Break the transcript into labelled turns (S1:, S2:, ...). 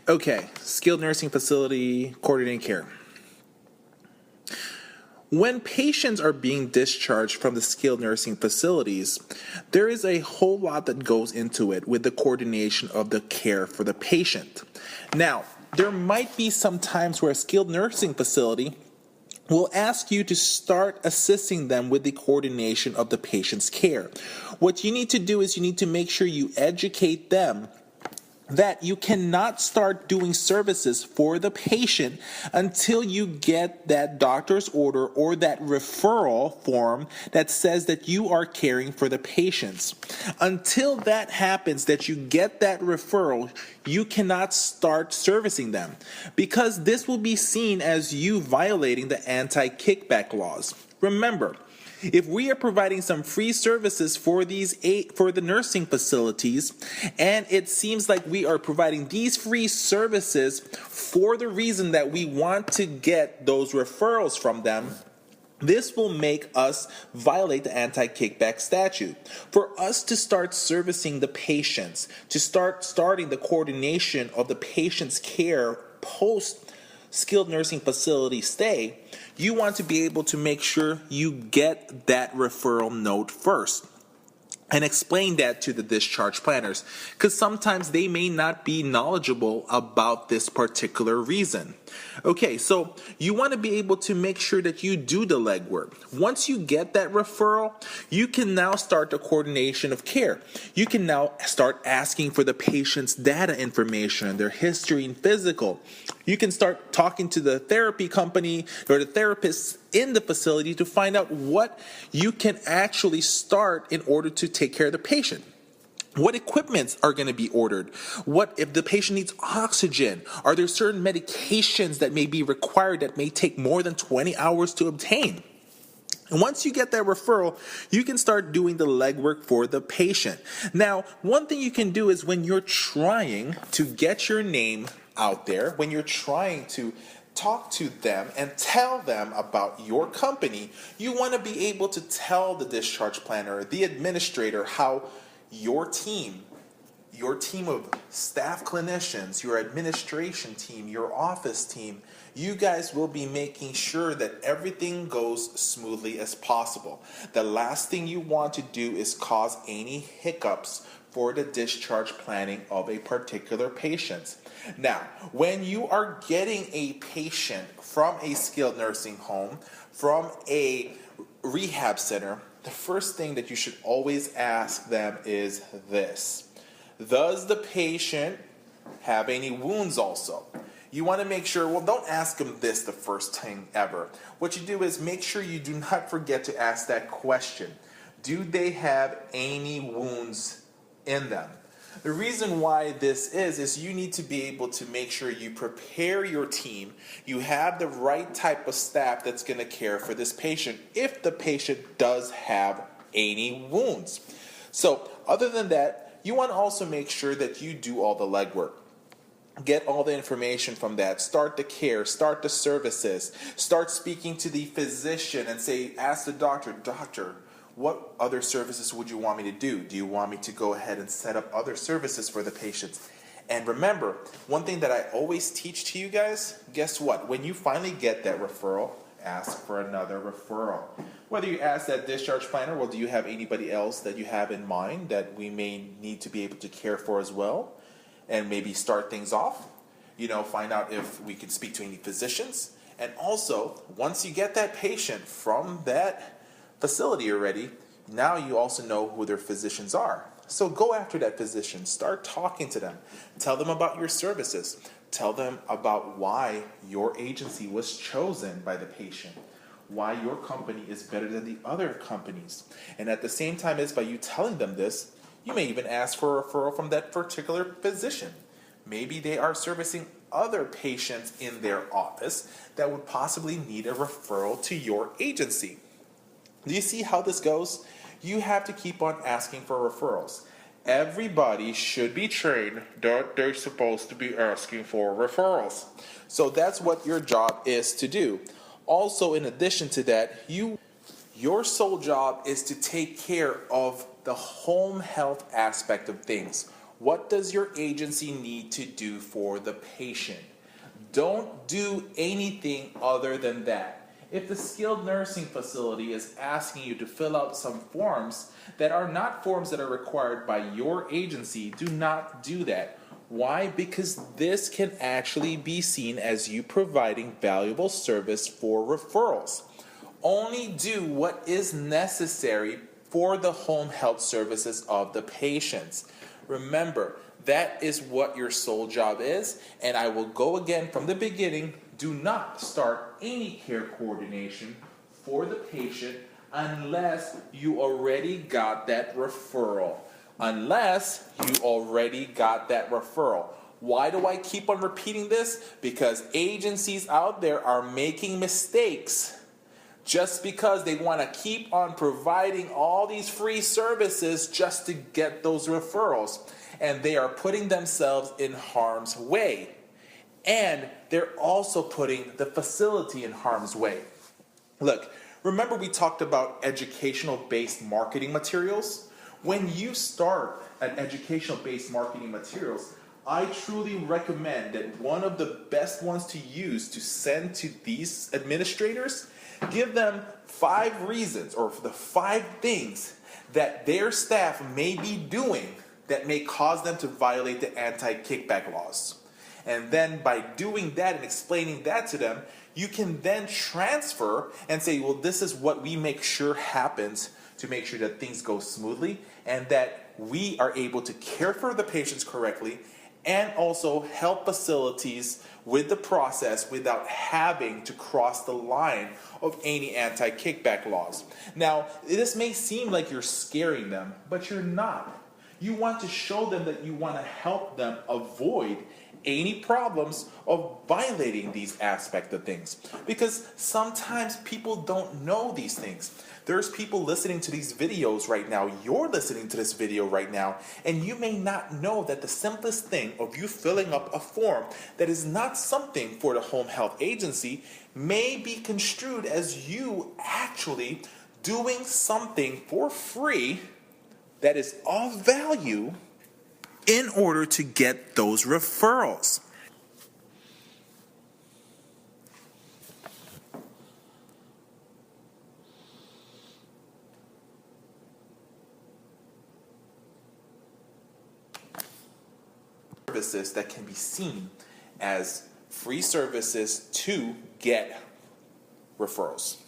S1: Okay, skilled nursing facility, coordinating care. When patients are being discharged from the skilled nursing facilities, there is a whole lot that goes into it with the coordination of the care for the patient. Now, there might be some times where a skilled nursing facility will ask you to start assisting them with the coordination of the patient's care. What you need to do is you need to make sure you educate them that you cannot start doing services for the patient until you get that doctor's order or that referral form that says that you are caring for the patients. Until that happens, that you get that referral, you cannot start servicing them, because this will be seen as you violating the anti-kickback laws. Remember, if we are providing some free services for the nursing facilities, and it seems like we are providing these free services for the reason that we want to get those referrals from them, this will make us violate the anti-kickback statute. For us to start servicing the patients, to starting the coordination of the patient's care post skilled nursing facility stay, you want to be able to make sure you get that referral note first and explain that to the discharge planners, because sometimes they may not be knowledgeable about this particular reason. Okay, so you want to be able to make sure that you do the legwork. Once you get that referral, you can now start the coordination of care. You can now start asking for the patient's data information, their history and physical. You can start talking to the therapy company or the therapists in the facility to find out what you can actually start in order to take care of the patient. What equipments are going to be ordered? What if the patient needs oxygen? Are there certain medications that may be required that may take more than 20 hours to obtain? And once you get that referral, you can start doing the legwork for the patient. Now, one thing you can do is when you're trying to get your name out there, when you're trying to talk to them and tell them about your company, you want to be able to tell the discharge planner, the administrator, how your team of staff clinicians, your administration team, your office team, you guys will be making sure that everything goes smoothly as possible. The last thing you want to do is cause any hiccups for the discharge planning of a particular patient. Now, when you are getting a patient from a skilled nursing home, from a rehab center, the first thing that you should always ask them is this: does the patient have any wounds also? You want to make sure, well, don't ask them this the first time ever. What you do is make sure you do not forget to ask that question. Do they have any wounds in them? The reason why this is you need to be able to make sure you prepare your team, you have the right type of staff that's going to care for this patient if the patient does have any wounds. So other than that, you want to also make sure that you do all the legwork. Get all the information from that. Start the care, start the services, start speaking to the physician and ask the doctor, what other services would you want me to do? Do you want me to go ahead and set up other services for the patients? And remember, one thing that I always teach to you guys, guess what? When you finally get that referral, ask for another referral. Whether you ask that discharge planner, well, do you have anybody else that you have in mind that we may need to be able to care for as well? And maybe start things off. Find out if we can speak to any physicians. And also, once you get that patient from that facility already, now you also know who their physicians are. So go after that physician, start talking to them, tell them about your services, tell them about why your agency was chosen by the patient, why your company is better than the other companies. And at the same time as by you telling them this, you may even ask for a referral from that particular physician. Maybe they are servicing other patients in their office that would possibly need a referral to your agency. Do you see how this goes? You have to keep on asking for referrals. Everybody should be trained that they're supposed to be asking for referrals. So that's what your job is to do. Also, in addition to that, your sole job is to take care of the home health aspect of things. What does your agency need to do for the patient? Don't do anything other than that. If the skilled nursing facility is asking you to fill out some forms that are not forms that are required by your agency, do not do that. Why? Because this can actually be seen as you providing valuable service for referrals. Only do what is necessary for the home health services of the patients. Remember, that is what your sole job is, and I will go again from the beginning. Do not start any care coordination for the patient unless you already got that referral. Unless you already got that referral. Why do I keep on repeating this? Because agencies out there are making mistakes just because they want to keep on providing all these free services just to get those referrals. And they are putting themselves in harm's way. And they're also putting the facility in harm's way. Look, remember we talked about educational-based marketing materials? When you start an educational-based marketing materials, I truly recommend that one of the best ones to use to send to these administrators, give them 5 reasons or the 5 things that their staff may be doing that may cause them to violate the anti-kickback laws. And then by doing that and explaining that to them, you can then transfer and say, well, this is what we make sure happens to make sure that things go smoothly and that we are able to care for the patients correctly and also help facilities with the process without having to cross the line of any anti-kickback laws. Now, this may seem like you're scaring them, but you're not. You want to show them that you want to help them avoid any problems of violating these aspects of things. Because sometimes people don't know these things. There's people listening to these videos right now. You're listening to this video right now, and you may not know that the simplest thing of you filling up a form that is not something for the home health agency may be construed as you actually doing something for free that is of value in order to get those referrals. Services that can be seen as free services to get referrals.